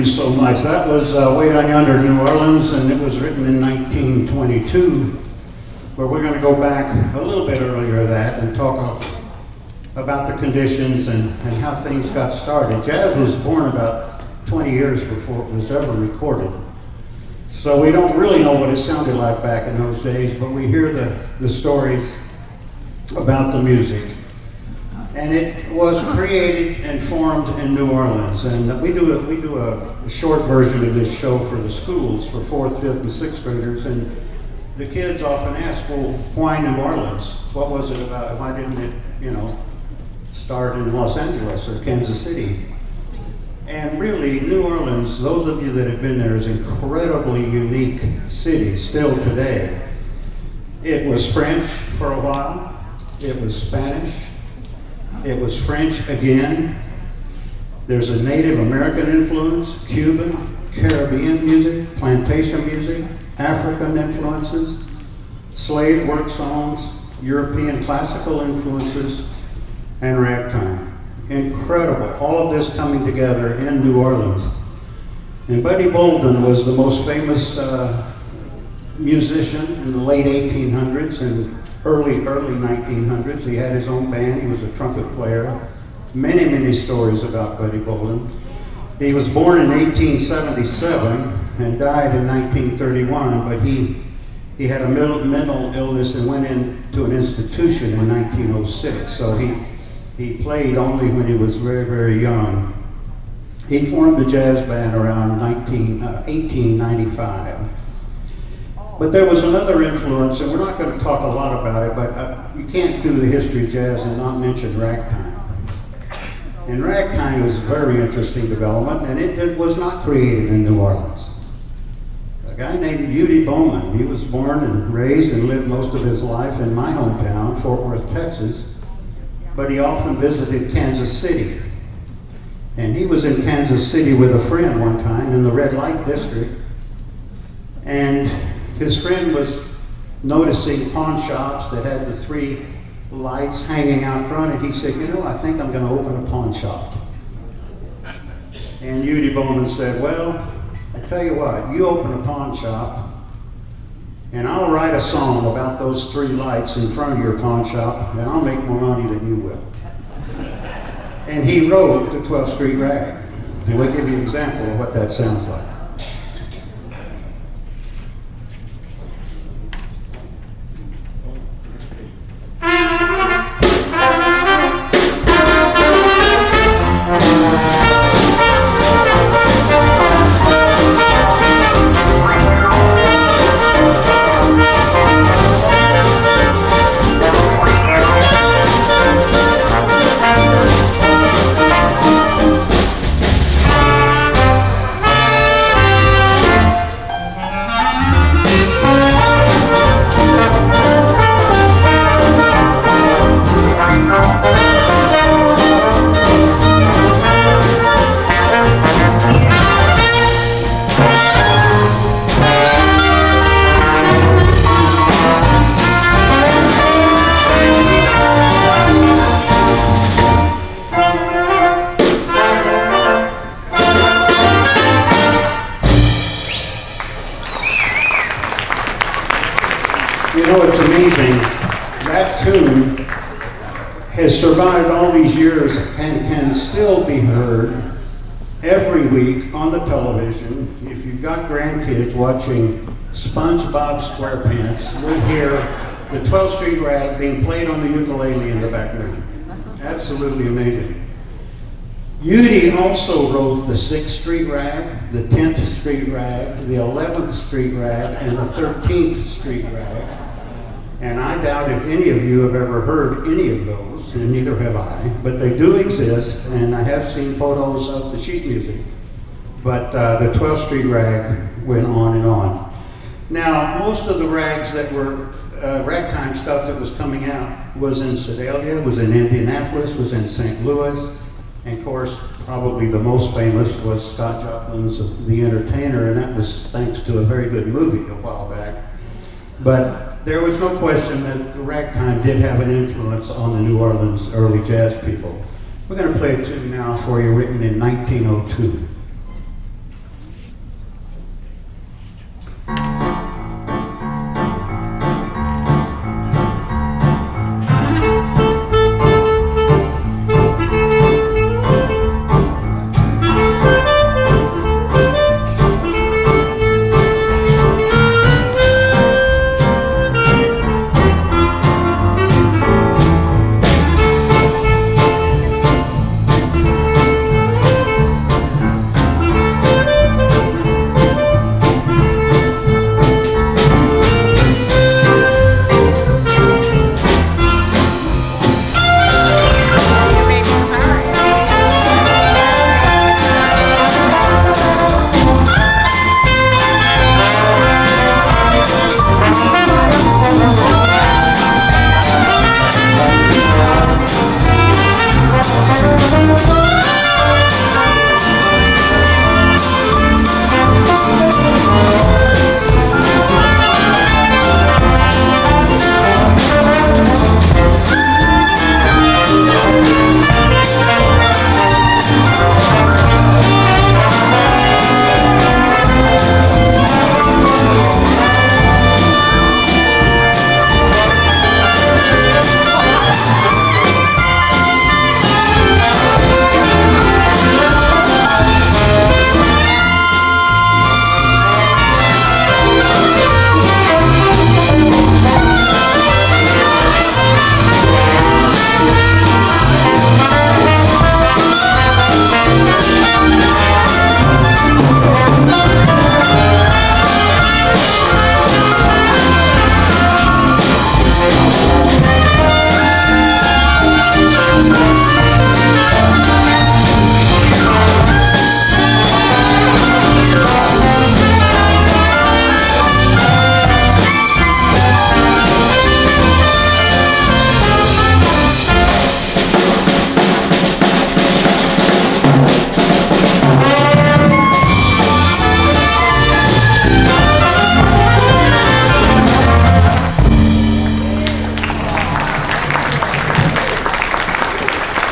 you so much. That was Way Down Yonder, New Orleans, and it was written in 1922. But we're going to go back a little bit earlier than that and talk about the conditions and how things got started. Jazz was born about 20 years before it was ever recorded. So we don't really know what it sounded like back in those days, but we hear the stories about the music. And it was created and formed in New Orleans. And we do a short version of this show for the schools, for 4th, 5th, and 6th graders. And the kids often ask, well, why New Orleans? What was it about? Why didn't it, start in Los Angeles or Kansas City? And really, New Orleans, those of you that have been there, is an incredibly unique city still today. It was French for a while. It was Spanish. It was French again. There's a Native American influence, Cuban, Caribbean music, plantation music, African influences, slave work songs, European classical influences, and ragtime. Incredible, all of this coming together in New Orleans. And Buddy Bolden was the most famous musician in the late 1800s and early 1900s. He had his own band. He was a trumpet player. Many, many stories about Buddy Bolden. He was born in 1877 and died in 1931, but he had a mental illness and went into an institution in 1906. So he played only when he was very, very young. He formed a jazz band around 1895. But there was another influence, and we're not going to talk a lot about it, but you can't do the history of jazz and not mention ragtime. And ragtime is a very interesting development, and it was not created in New Orleans. A guy named Udi Bowman, he was born and raised and lived most of his life in my hometown, Fort Worth, Texas, but he often visited Kansas City. And he was in Kansas City with a friend one time in the red light district, and his friend was noticing pawn shops that had the 3 lights hanging out front, and he said, I think I'm going to open a pawn shop. And Udi Bowman said, well, I tell you what, you open a pawn shop, and I'll write a song about those 3 lights in front of your pawn shop, and I'll make more money than you will. And he wrote the 12th Street Rag. And we'll give you an example of what that sounds like. It's amazing. That tune has survived all these years and can still be heard every week on the television. If you've got grandkids watching SpongeBob SquarePants, you'll hear the 12th Street Rag being played on the ukulele in the background. Absolutely amazing. Udi also wrote the 6th Street Rag, the 10th Street Rag, the 11th Street Rag, and the 13th Street Rag. And I doubt if any of you have ever heard any of those, and neither have I, but they do exist, and I have seen photos of the sheet music. But the 12th Street Rag went on and on. Now, most of the rags that were ragtime stuff that was coming out was in Sedalia, was in Indianapolis, was in St. Louis, and of course, probably the most famous was Scott Joplin's The Entertainer, and that was thanks to a very good movie a while back. But there was no question that ragtime did have an influence on the New Orleans early jazz people. We're going to play a tune now for you written in 1902.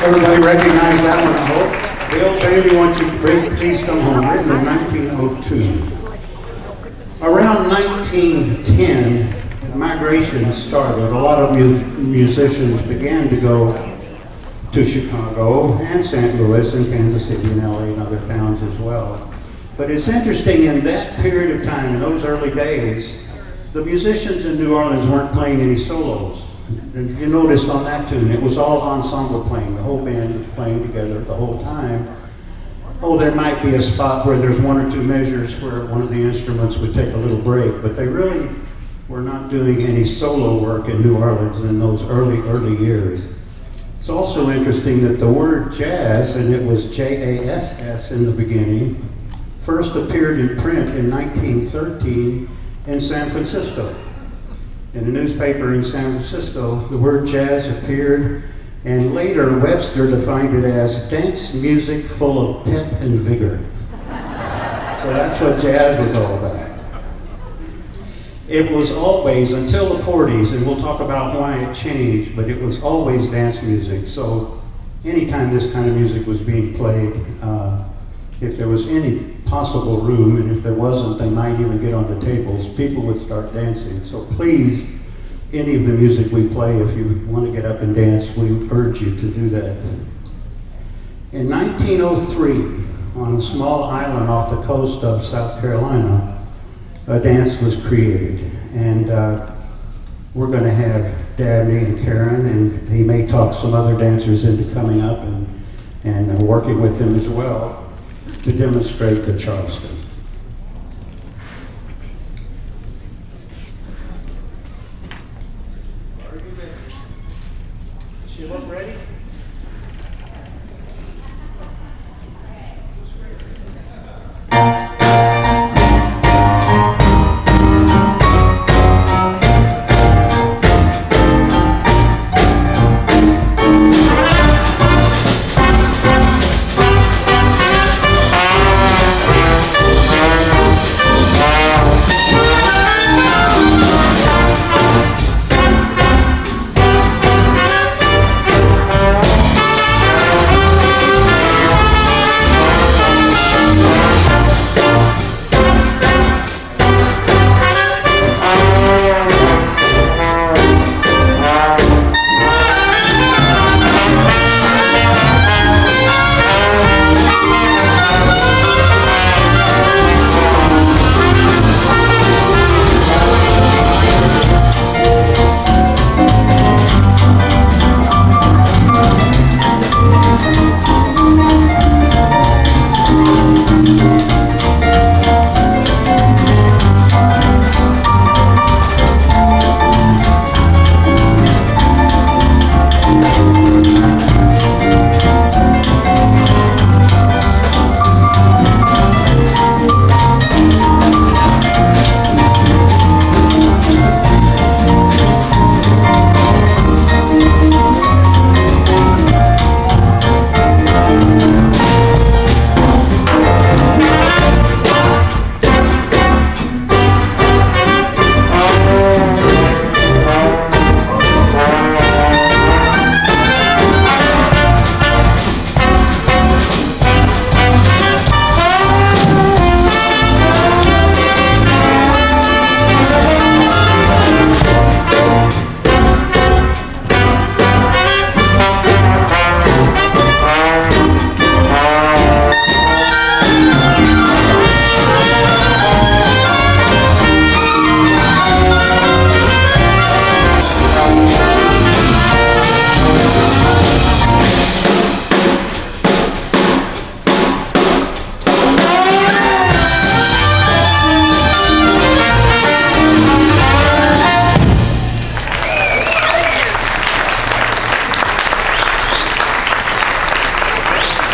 Everybody recognize that one, I hope. Bill Bailey, Won't You Please Come Home, written in 1902. Around 1910, migration started. A lot of musicians began to go to Chicago and St. Louis and Kansas City and LA and other towns as well. But it's interesting, in that period of time, in those early days, the musicians in New Orleans weren't playing any solos. And if you noticed on that tune, it was all ensemble playing. The whole band was playing together the whole time. Oh, there might be a spot where there's one or two measures where one of the instruments would take a little break, but they really were not doing any solo work in New Orleans in those early years. It's also interesting that the word jazz, and it was J-A-S-S in the beginning, first appeared in print in 1913 in San Francisco. In a newspaper in San Francisco, the word jazz appeared, and later Webster defined it as dance music full of pep and vigor. So that's what jazz was all about. It was always, until the 40s, and we'll talk about why it changed, but it was always dance music. So anytime this kind of music was being played, if there was any possible room, and if there wasn't, they might even get on the tables, people would start dancing. So please, any of the music we play, if you want to get up and dance, we urge you to do that. In 1903, on a small island off the coast of South Carolina, a dance was created, and we're going to have Dabney and Karen, and he may talk some other dancers into coming up and working with them as well to demonstrate the Charleston. Does she look ready?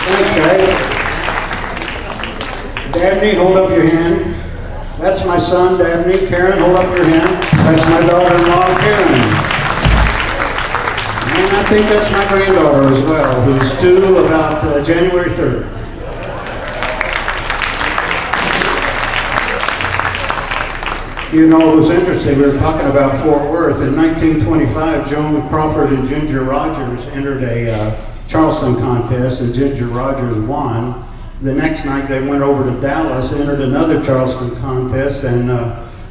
Thanks, guys. Dabney, hold up your hand. That's my son, Dabney. Karen, hold up your hand. That's my daughter-in-law, Karen. And I think that's my granddaughter as well, who's due about January 3rd. You know, it was interesting, we were talking about Fort Worth. In 1925, Joan Crawford and Ginger Rogers entered a Charleston contest, and Ginger Rogers won. The next night they went over to Dallas, entered another Charleston contest, and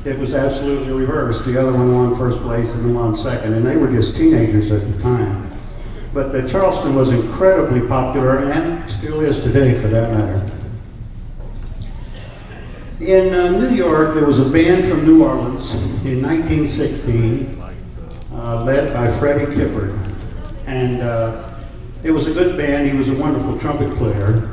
it was absolutely reversed. The other one won first place and won second, and they were just teenagers at the time. But the Charleston was incredibly popular, and still is today for that matter. In New York, there was a band from New Orleans in 1916, led by Freddie Kippard. And it was a good band. He was a wonderful trumpet player.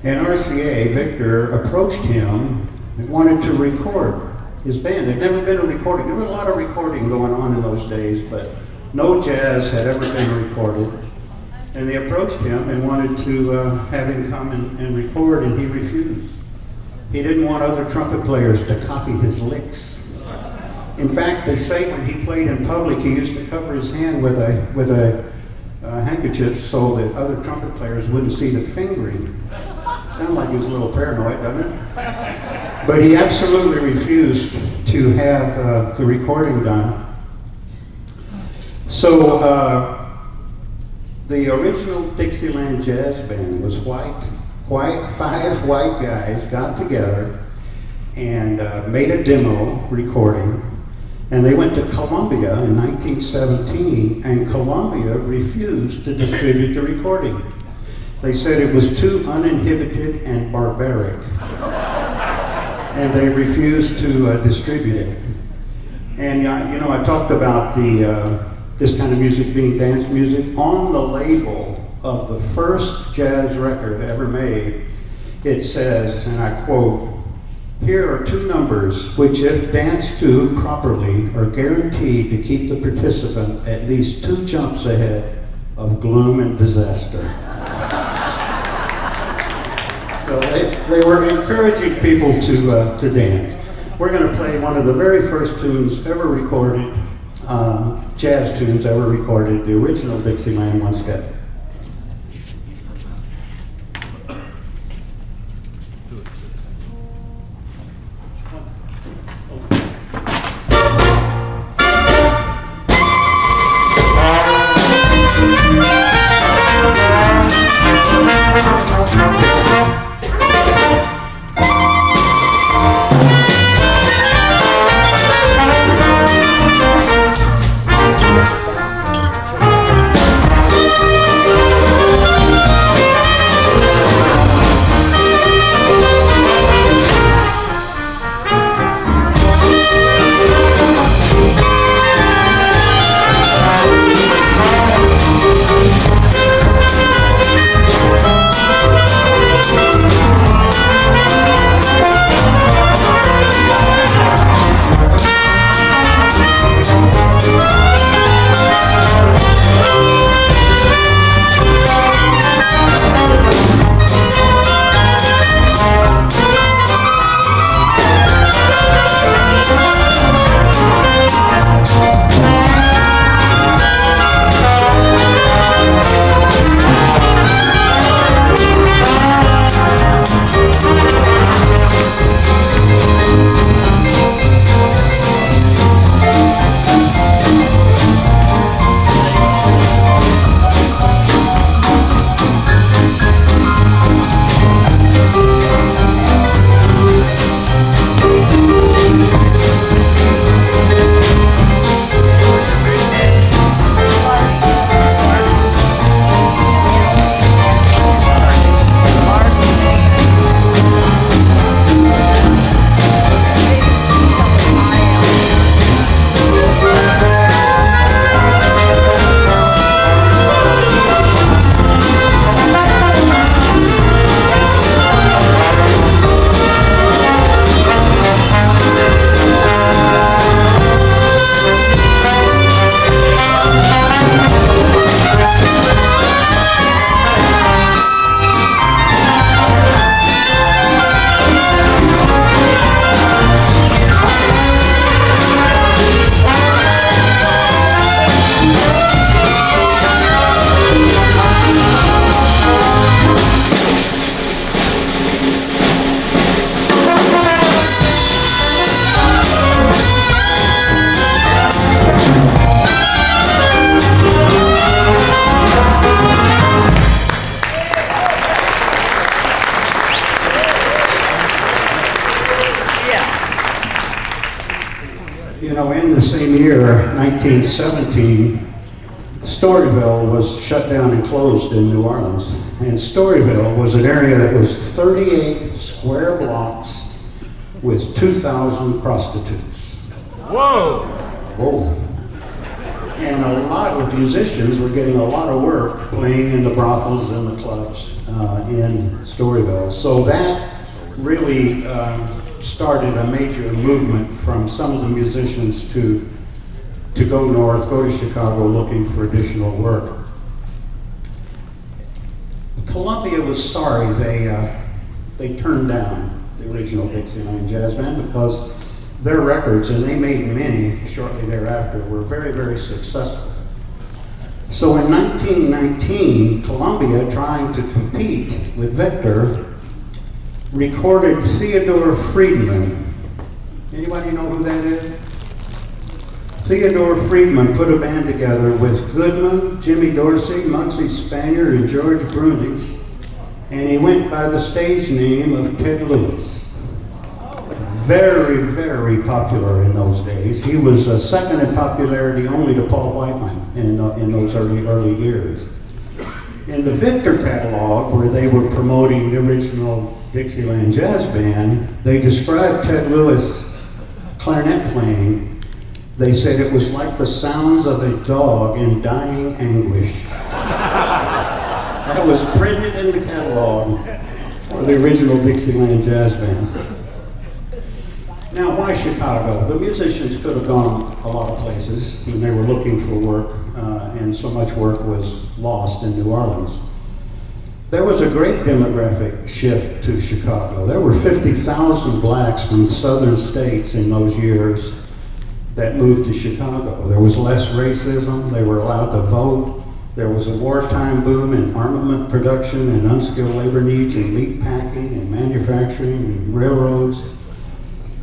And RCA, Victor, approached him and wanted to record his band. There'd never been a recording. There was a lot of recording going on in those days, but no jazz had ever been recorded. And they approached him and wanted to have him come and record, and he refused. He didn't want other trumpet players to copy his licks. In fact, they say when he played in public, he used to cover his hand with a handkerchief so that other trumpet players wouldn't see the fingering. Sounds like he was a little paranoid, doesn't it? But he absolutely refused to have the recording done. So the original Dixieland Jazz Band was five white guys got together and made a demo recording, and they went to Columbia in 1917, and Columbia refused to distribute the recording. They said it was too uninhibited and barbaric, and they refused to distribute it. And you know, I talked about this kind of music being dance music. On the label of the first jazz record ever made, it says, and I quote, "Here are two numbers which, if danced to properly, are guaranteed to keep the participant at least 2 jumps ahead of gloom and disaster." So they were encouraging people to dance. We're going to play one of the very first tunes ever recorded, jazz tunes ever recorded, the original Dixieland one-step. year, 1917, Storyville was shut down and closed in New Orleans. And Storyville was an area that was 38 square blocks with 2,000 prostitutes. Whoa! Whoa. And a lot of musicians were getting a lot of work playing in the brothels and the clubs in Storyville. So that really started a major movement from some of the musicians to go north, go to Chicago looking for additional work. Columbia was sorry they turned down the original Dixieland Jazz Band because their records, and they made many shortly thereafter, were very, very successful. So in 1919, Columbia, trying to compete with Victor, recorded Theodore Friedman. Anybody know who that is? Theodore Friedman put a band together with Goodman, Jimmy Dorsey, Muggsy Spaniard, and George Brundage, and he went by the stage name of Ted Lewis. Very, very popular in those days. He was second in popularity only to Paul Whiteman in those early years. In the Victor catalog, where they were promoting the original Dixieland Jazz Band, they described Ted Lewis' clarinet playing. They said it was like the sounds of a dog in dying anguish. That was printed in the catalog for the original Dixieland Jazz Band. Now, why Chicago? The musicians could have gone a lot of places when they were looking for work, and so much work was lost in New Orleans. There was a great demographic shift to Chicago. There were 50,000 blacks from southern states in those years that moved to Chicago. There was less racism, they were allowed to vote. There was a wartime boom in armament production and unskilled labor needs in meat packing and manufacturing and railroads.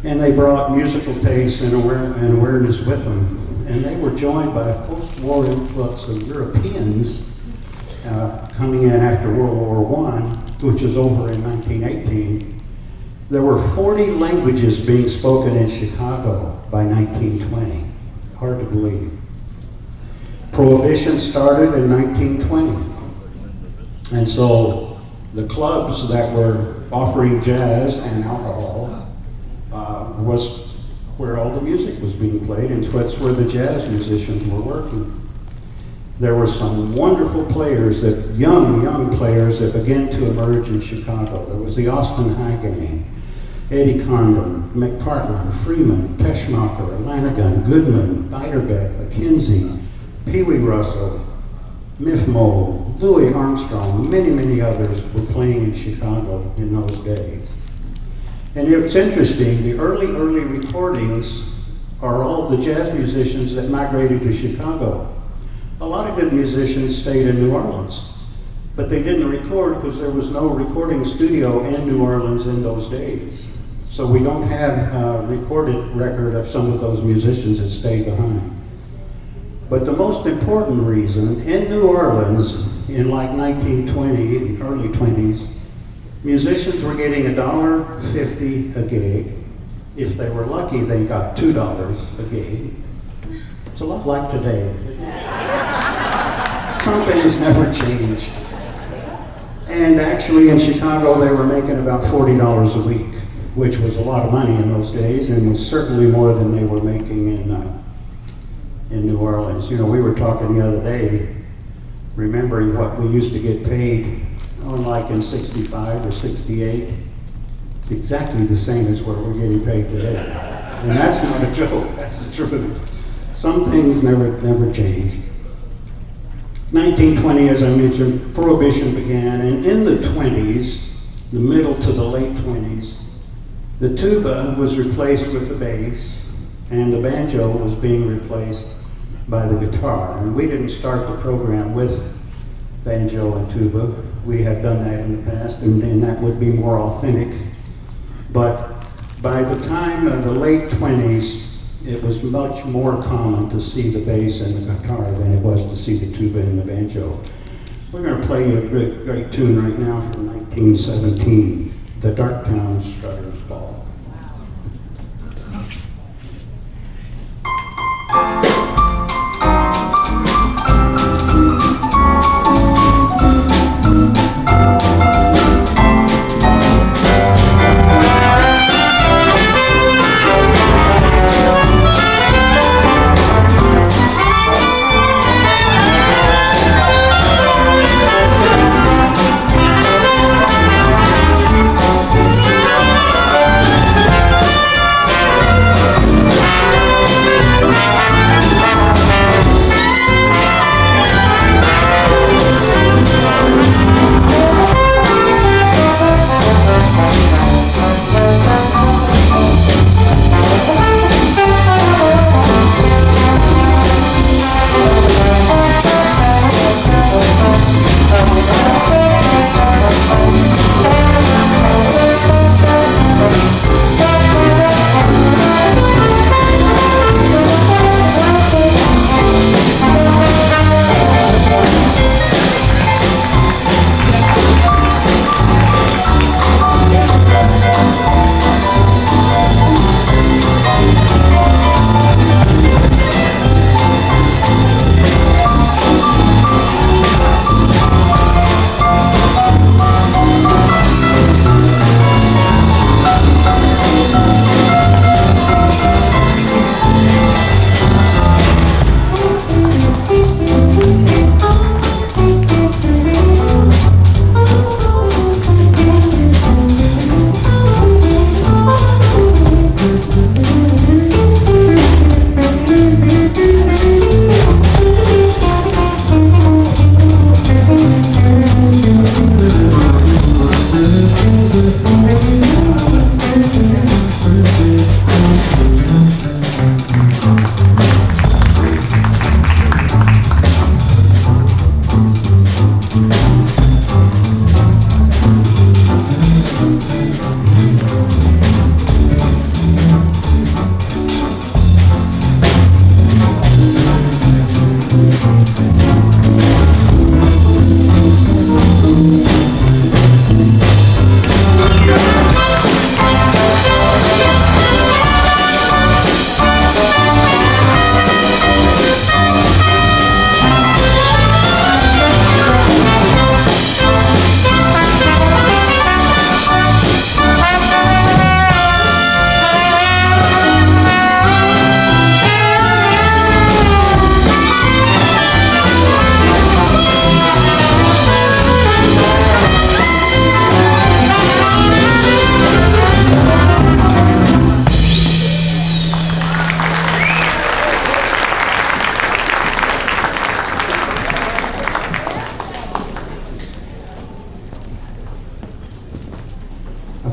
And they brought musical taste and awareness with them. And they were joined by a post-war influx of Europeans coming in after World War I, which was over in 1918. There were 40 languages being spoken in Chicago by 1920. Hard to believe. Prohibition started in 1920. And so the clubs that were offering jazz and alcohol was where all the music was being played, and that's where the jazz musicians were working. There were some wonderful players, young players that began to emerge in Chicago. There was the Austin High Gang, Eddie Condon, McPartland, Freeman, Peschmacher, Lanigan, Goodman, Beiderbecke, McKenzie, Pee Wee Russell, Miff Mole, Louis Armstrong, many others were playing in Chicago in those days. And it's interesting, the early recordings are all the jazz musicians that migrated to Chicago. A lot of good musicians stayed in New Orleans, but they didn't record because there was no recording studio in New Orleans in those days. So we don't have a recorded record of some of those musicians that stayed behind. But the most important reason, in New Orleans, in like 1920 and early 20s, musicians were getting $1.50 a gig. If they were lucky, they got $2 a gig. It's a lot like today. Some things never change. And actually in Chicago, they were making about $40 a week, which was a lot of money in those days, and was certainly more than they were making in New Orleans. You know, we were talking the other day, remembering what we used to get paid, like in 65 or 68. It's exactly the same as what we're getting paid today. And that's not a joke, that's the truth. Some things never change. 1920, as I mentioned, Prohibition began, and in the 20s, the middle to the late 20s, the tuba was replaced with the bass, and the banjo was being replaced by the guitar. And we didn't start the program with banjo and tuba. We have done that in the past, and that would be more authentic. But by the time of the late 20s, it was much more common to see the bass and the guitar than it was to see the tuba and the banjo. We're going to play you a great tune right now from 1917, the Darktown Strutter's Ball. Wow.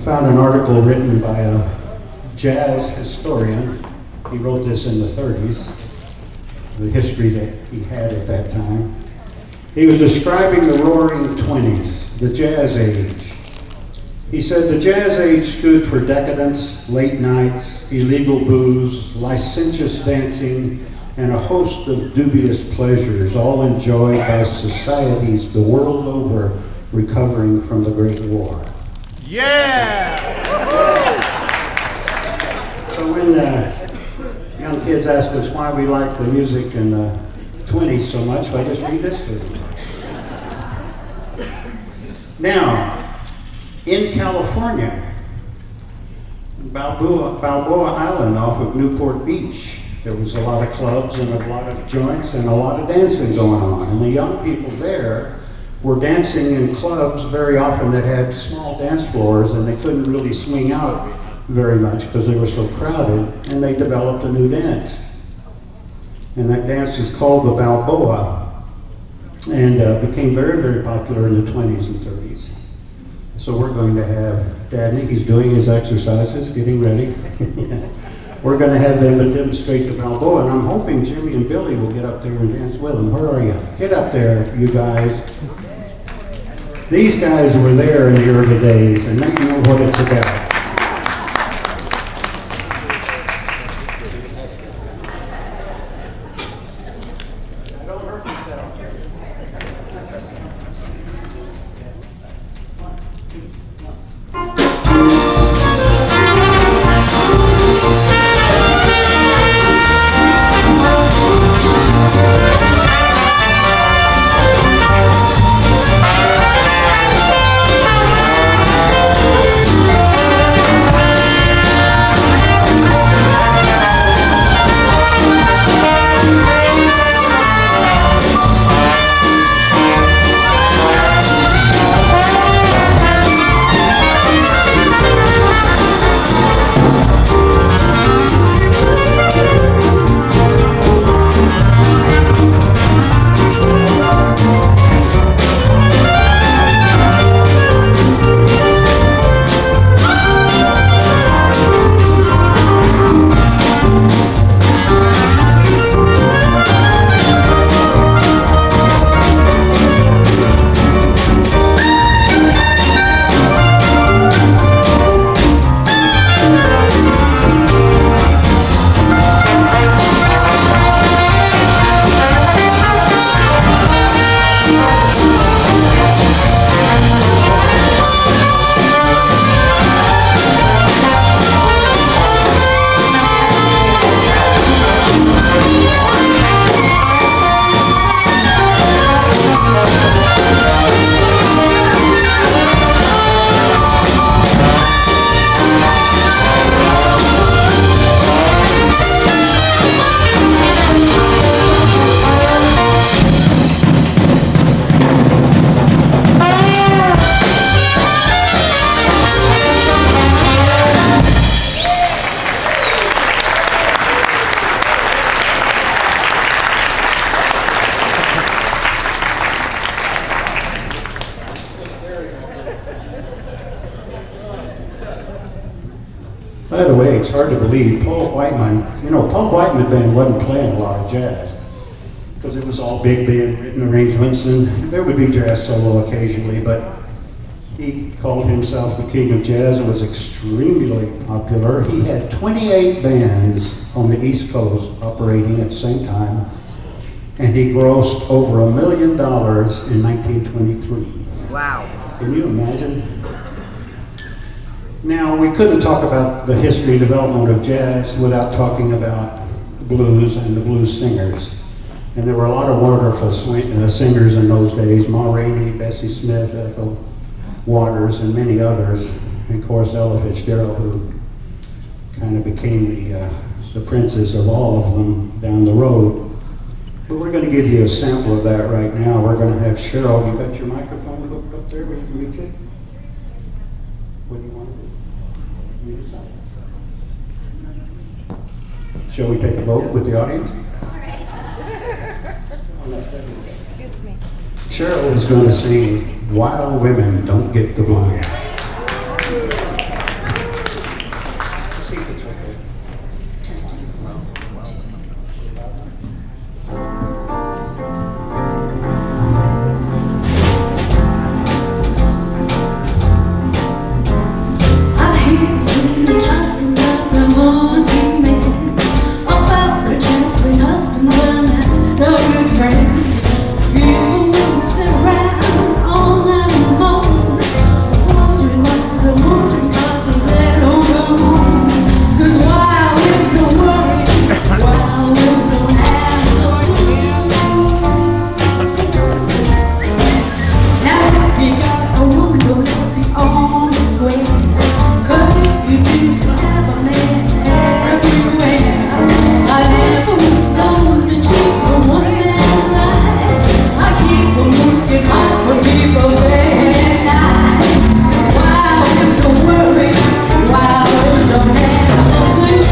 Found an article written by a jazz historian. He wrote this in the 30s, the history that he had at that time. He was describing the roaring 20s, the jazz age. He said the jazz age stood for decadence, late nights, illegal booze, licentious dancing, and a host of dubious pleasures, all enjoyed by societies the world over recovering from the Great War. Yeah! So when young kids ask us why we like the music in the 20s so much, I just read this to them. Now, in California, Balboa Island off of Newport Beach, there was a lot of clubs and a lot of joints and a lot of dancing going on. And the young people there were dancing in clubs very often that had small dance floors, and they couldn't really swing out very much because they were so crowded, and they developed a new dance. And that dance is called the Balboa, and became very, very popular in the 20s and 30s. So we're going to have Daddy, he's doing his exercises, getting ready. We're going to have them demonstrate the Balboa, and I'm hoping Jimmy and Billy will get up there and dance with them. Where are you? Get up there, you guys. These guys were there in the early days, and they know what it's about. Don't hurt yourself. By the way, it's hard to believe, Paul Whiteman, Paul Whiteman band wasn't playing a lot of jazz because it was all big band written arrangements, and there would be jazz solo occasionally, but he called himself the king of jazz and was extremely popular. He had 28 bands on the East Coast operating at the same time. and he grossed over $1 million in 1923. Wow. Can you imagine? Now, we couldn't talk about the history and development of jazz without talking about the blues and the blues singers. And there were a lot of wonderful singers in those days: Ma Rainey, Bessie Smith, Ethel Waters, and many others. And of course, Ella Fitzgerald, who kind of became the princess of all of them down the road. But we're going to give you a sample of that right now. We're going to have Cheryl. You got your microphone hooked up there where you can reach it? What do you want to do? You decide. Shall we take a vote with the audience? Excuse me. Cheryl is going to sing "While Women Don't Get the Blind." See if it's okay. I hear these women talking about the morning man, about their gentleman husbands and their good friends. Peaceful women sit around all night long, wondering why the wondering fathers they don't come home. 'Cause while women don't worry, while women don't have no blues. Now if you got a woman, don't let be on the square. 'Cause if you do, you'll have a man everywhere. I never was known to treat a woman right. I keep on looking hard for people day and night. 'Cause while women don't worry, while women don't have the blues.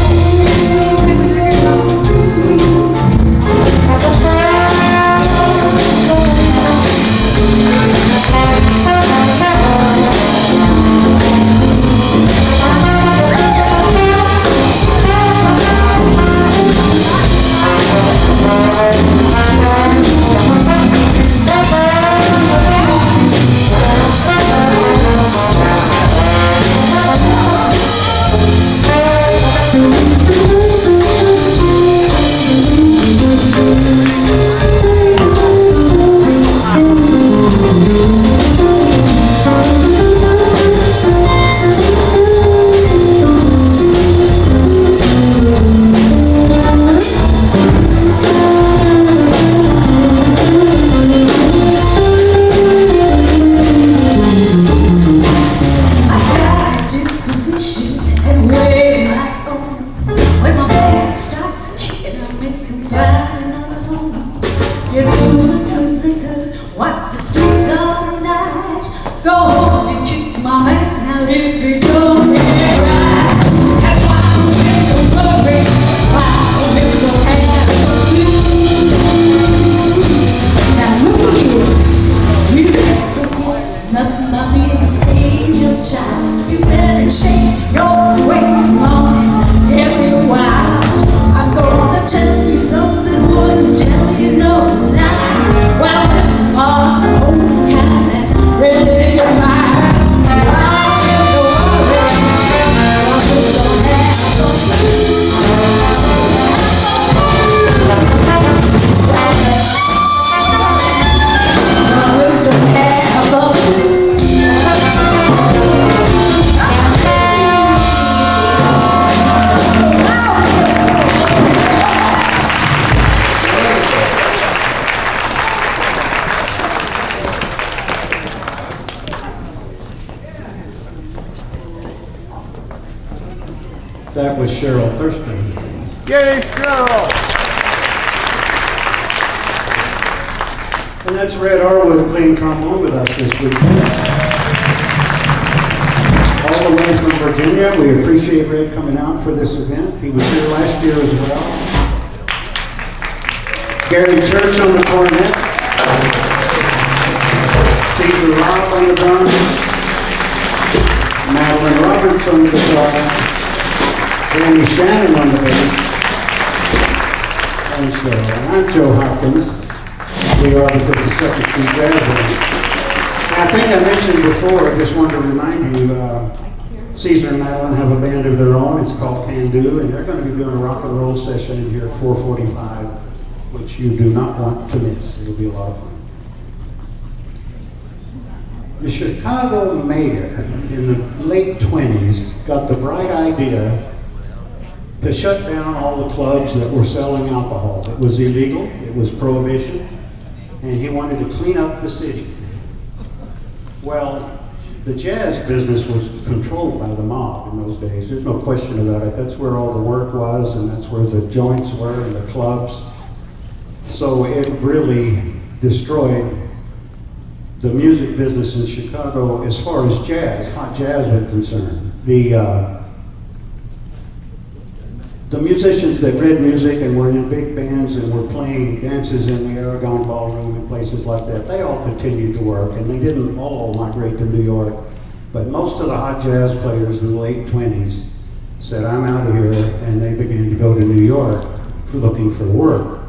That was Cheryl Thurston. Yay, Cheryl! And that's Red Harwood playing trombone with us this week. All the way from Virginia. We appreciate Red coming out for this event. He was here last year as well. Gary Church on the cornet. Caesar Robb on the drums. Madeline Roberts on the guitar. Danny Shannon on the bass. And Cheryl. I'm Joe Hopkins. We are the 52nd Street Jazz Band. I think I mentioned before, I just wanted to remind you, Caesar and Madeline have a band of their own. It's called Can Do, and they're going to be doing a rock and roll session in here at 4:45 which you do not want to miss. It'll be a lot of fun. The Chicago mayor in the late 20s got the bright idea to shut down all the clubs that were selling alcohol. It was illegal, it was prohibition, and he wanted to clean up the city. Well, the jazz business was controlled by the mob in those days. There's no question about it. That's where all the work was, and that's where the joints were and the clubs. So it really destroyed the music business in Chicago as far as jazz, hot jazz was concerned. The musicians that read music and were in big bands and were playing dances in the Aragon Ballroom and places like that, they all continued to work, and they didn't all migrate to New York. But most of the hot jazz players in the late 20s said, I'm out of here, and they began to go to New York for looking for work.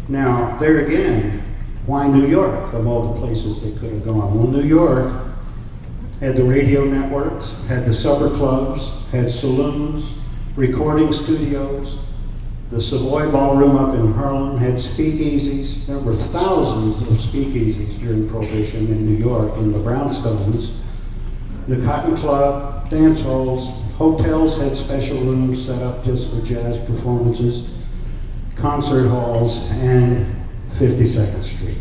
Now, there again, why New York of all the places they could have gone? Well, New York had the radio networks, had the supper clubs, had saloons, recording studios. The Savoy Ballroom up in Harlem had speakeasies. There were thousands of speakeasies during Prohibition in New York, in the brownstones. The Cotton Club, dance halls, hotels had special rooms set up just for jazz performances, concert halls, and 52nd Street.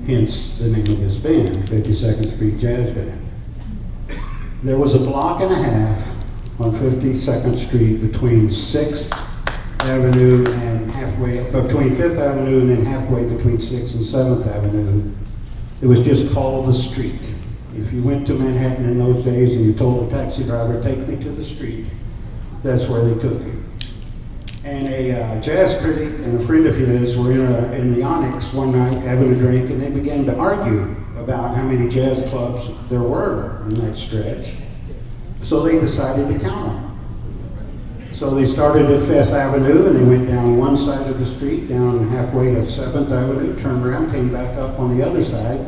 Hence the name of this band, 52nd Street Jazz Band. There was a block and a half on 52nd Street between 6th Avenue and halfway, between 5th Avenue and then halfway between 6th and 7th Avenue. It was just called the street. If you went to Manhattan in those days and you told the taxi driver, take me to the street, that's where they took you. And a jazz critic and a friend of his were in the Onyx one night having a drink, and they began to argue about how many jazz clubs there were in that stretch. So they decided to count them. So they started at 5th Avenue and they went down one side of the street, down halfway to 7th Avenue, turned around, came back up on the other side,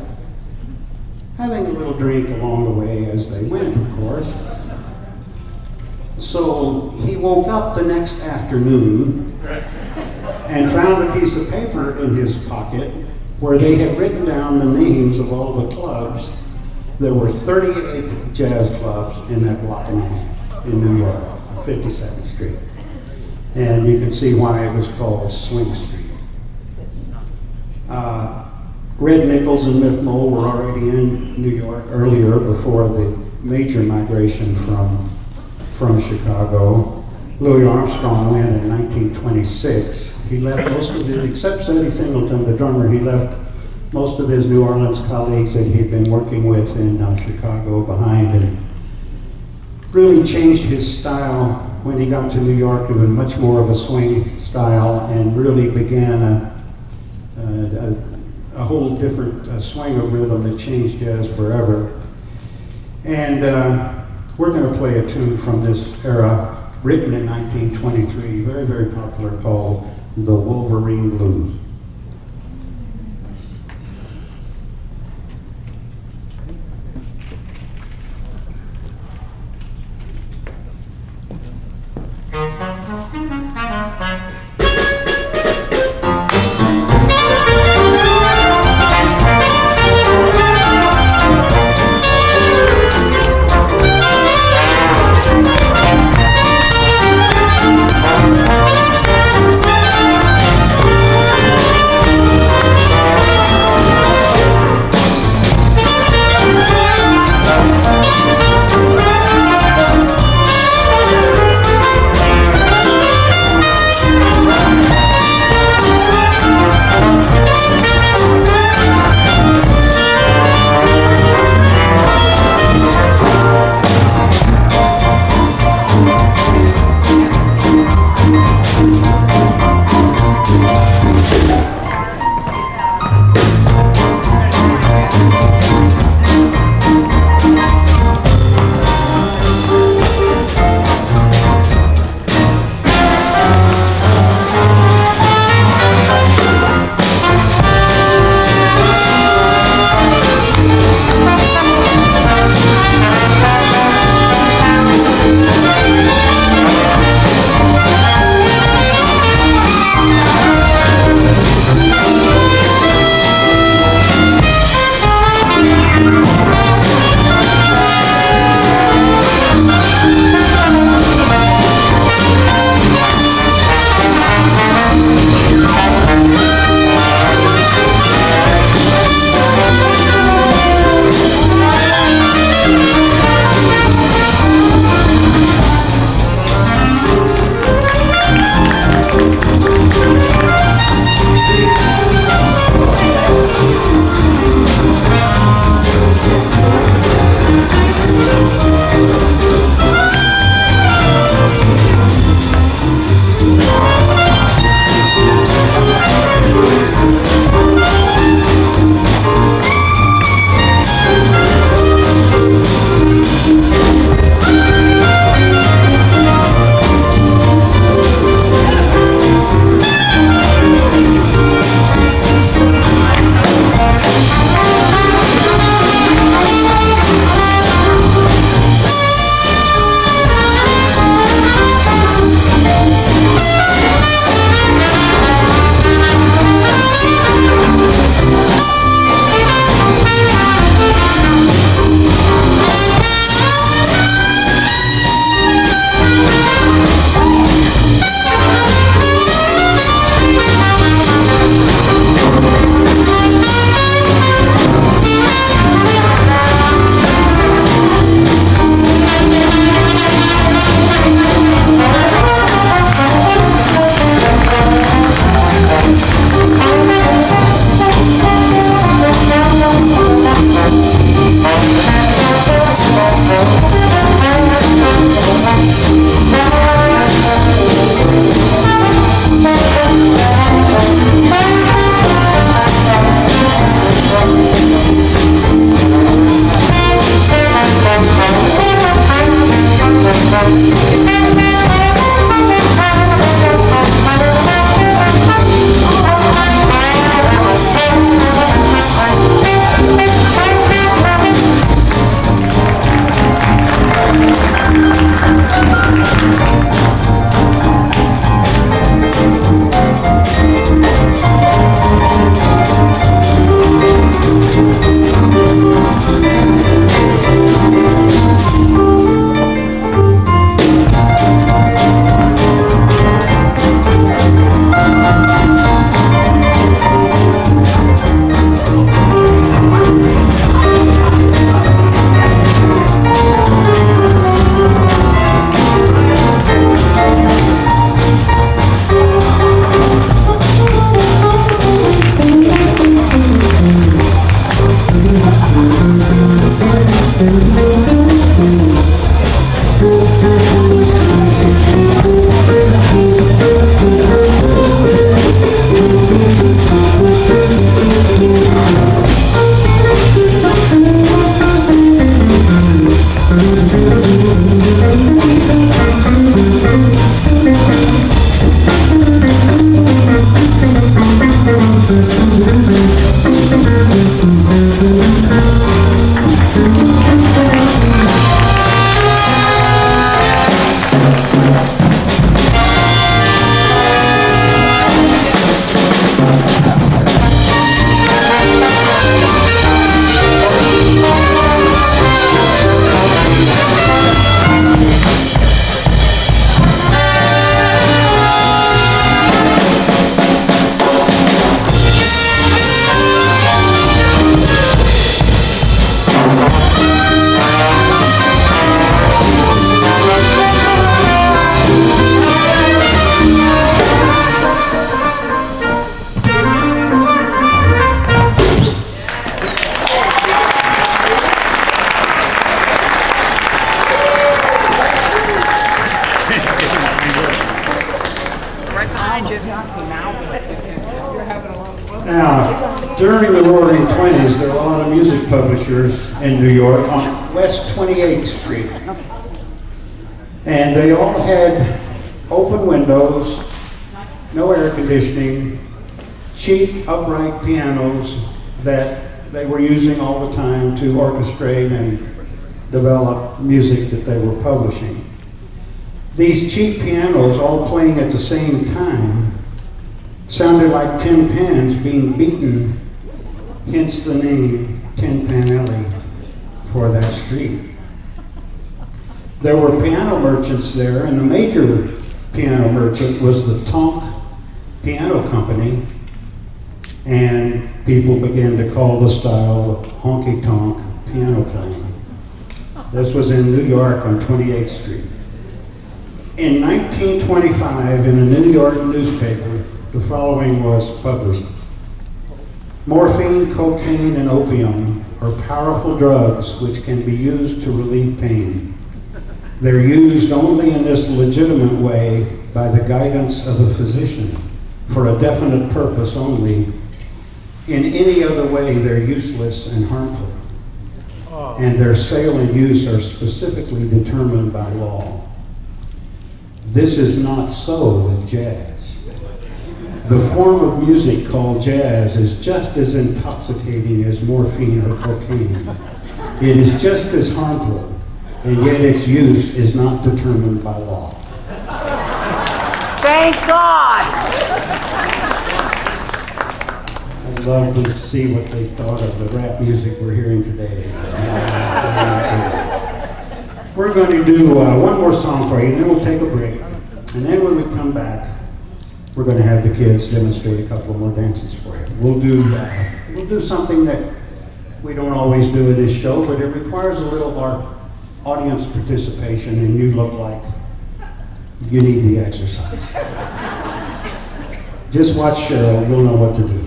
having a little drink along the way as they went, of course. So he woke up the next afternoon and found a piece of paper in his pocket where they had written down the names of all the clubs. There were 38 jazz clubs in that block and a half in New York, 52nd Street. And you can see why it was called Swing Street. Red Nichols and Miff Mole were already in New York earlier, before the major migration from Chicago. Louis Armstrong went in 1926. He left most of his, except Sadie Singleton, the drummer, he left most of his New Orleans colleagues that he'd been working with in Chicago behind, and really changed his style when he got to New York, even much more of a swing style, and really began a whole different swing of rhythm that changed jazz forever. And we're going to play a tune from this era, written in 1923, very, very popular, called The Wolverine Blues. During the Roaring '20s, there were a lot of music publishers in New York on West 28th Street. And they all had open windows, no air conditioning, cheap upright pianos that they were using all the time to orchestrate and develop music that they were publishing. These cheap pianos all playing at the same time sounded like tin pans being beaten, hence the name Tin Pan Alley for that street. There were piano merchants there, and the major piano merchant was the Tonk Piano Company, and people began to call the style of honky-tonk piano playing. This was in New York on 28th Street. In 1925, in a New York newspaper, the following was published. Morphine, cocaine, and opium are powerful drugs which can be used to relieve pain. They're used only in this legitimate way by the guidance of a physician for a definite purpose only. In any other way, they're useless and harmful. And their sale and use are specifically determined by law. This is not so with jazz. The form of music called jazz is just as intoxicating as morphine or cocaine. It is just as harmful, and yet its use is not determined by law. Thank God! I'd love to see what they thought of the rap music we're hearing today. We're going to do one more song for you, and then we'll take a break. And then when we come back, we're going to have the kids demonstrate a couple more dances for you. We'll do something that we don't always do at this show, but it requires a little of our audience participation, and you look like you need the exercise. Just watch Cheryl, you'll know what to do.